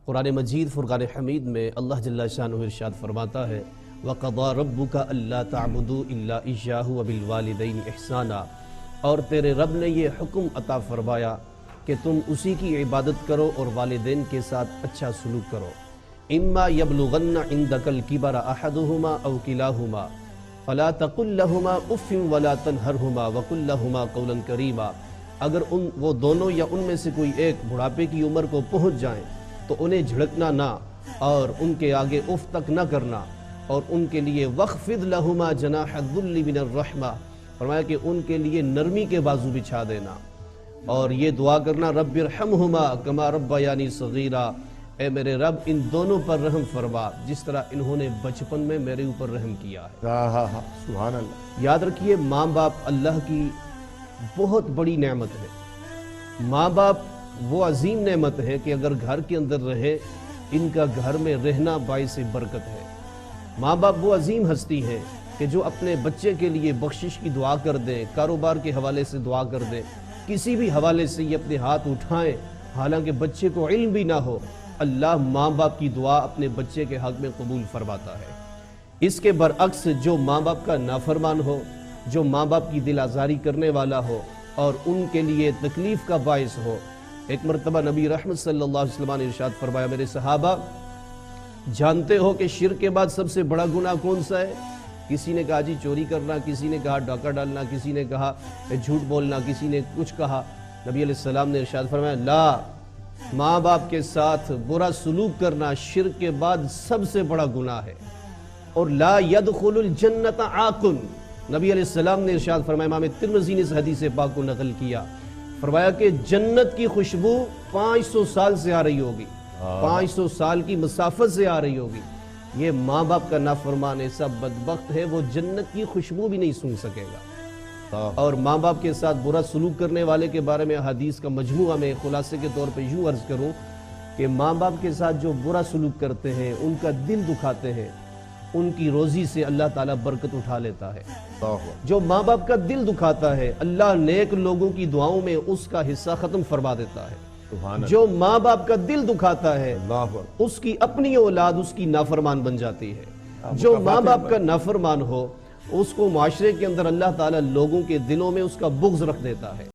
قرآن مجید فرقان حمید میں اللہ جل شانہ ارشاد فرماتا ہے وَقَضَى رَبُّكَ أَلَّا تَعْبُدُوا إِلَّا إِيَّاهُ وَبِالْوَالِدَيْنِ إِحْسَانًا، اور تیرے رب نے یہ حکم عطا فرمایا کہ تم اسی کی عبادت کرو اور والدین کے ساتھ اچھا سلوک کرو۔ اِمَّا يَبْلُغَنَّ عِنْدَكَ الْكِبَرَ أَحَدُهُمَا أَوْ كِلَاهُمَا فَلَا تَقُلْ لَهُمَا أُفٍّ وَلَا تَنْهَرْهُمَا وَقُلْ لَهُمَا قَوْلًا كَرِيمًا، اگر وہ دونوں یا ان میں سے کوئی ایک بڑھاپے کی عمر کو پہنچ جائیں تو انہیں جھڑکنا نہ اور ان کے آگے اف تک نہ کرنا، اور ان کے لیے وَخْفِضْ لَهُمَا جَنَاحَ الذُّلِّ مِنَ الرَّحْمَةِ، فرمایا کہ ان کے لیے نرمی کے بازو بچھا دینا، اور یہ دعا کرنا رب ارحمہما کما ربیانی صغیرا، اے میرے رب ان دونوں پر رحم فرما جس طرح انہوں نے بچپن میں میرے اوپر رحم کیا ہے۔ سبحان اللہ۔ یاد رکھیے ماں باپ اللہ کی بہت بڑی نعمت ہے۔ ماں باپ وہ عظیم نعمت ہے کہ اگر گھر کے اندر رہے ان کا گھر میں رہنا باعث برکت ہے۔ ماں باپ وہ عظیم ہستی ہے کہ جو اپنے بچے کے لیے بخشش کی دعا کر دیں، کاروبار کے حوالے سے دعا کر دیں، کسی بھی حوالے سے یہ اپنے ہاتھ اٹھائیں حالانکہ بچے کو علم بھی نہ ہو، اللہ ماں باپ کی دعا اپنے بچے کے حق میں قبول فرماتا ہے۔ اس کے برعکس جو ماں باپ کا نافرمان ہو، جو ماں باپ کی دل آزاری کرنے والا ہو اور ان کے لیے تکلیف کا باعث ہو، ایک مرتبہ نبی رحمت صلی اللہ علیہ وسلم نے ارشاد فرمایا میرے صحابہ جانتے ہو کہ شرک کے بعد سب سے بڑا گناہ کون سا ہے؟ کسی نے کہا جی چوری کرنا، کسی نے کہا ڈاکہ ڈالنا، کسی نے کہا جھوٹ بولنا، کسی نے کچھ کہا۔ نبی علیہ السلام نے ارشاد فرمایا لا، ماں باپ کے ساتھ برا سلوک کرنا شرک کے بعد سب سے بڑا گناہ ہے، اور لا يدخل الجنت عاقن، نبی علیہ السلام نے ارشاد فرمایا، امام ترمذی نے اس حدیث پاک کو نقل کیا، فرمایا کہ جنت کی خوشبو 500 سال سے آ رہی ہوگی، 500 سال کی مسافت سے آ رہی ہوگی۔ یہ ماں باپ کا نافرمان ایسا بدبخت ہے وہ جنت کی خوشبو بھی نہیں سونگھ سکے گا۔ اور ماں باپ کے ساتھ برا سلوک کرنے والے کے بارے میں حدیث کا مجموعہ میں خلاصے کے طور پہ یوں عرض کروں کہ ماں باپ کے ساتھ جو برا سلوک کرتے ہیں، ان کا دل دکھاتے ہیں، ان کی روزی سے اللہ تعالیٰ برکت اٹھا لیتا ہے۔ جو ماں باپ کا دل دکھاتا ہے اللہ نیک لوگوں کی دعاؤں میں اس کا حصہ ختم فرما دیتا ہے۔ جو ماں باپ کا دل دکھاتا ہے اس کی اپنی اولاد اس کی نافرمان بن جاتی ہے۔ جو ماں باپ کا نافرمان ہو اس کو معاشرے کے اندر اللہ تعالیٰ لوگوں کے دلوں میں اس کا بغض رکھ دیتا ہے۔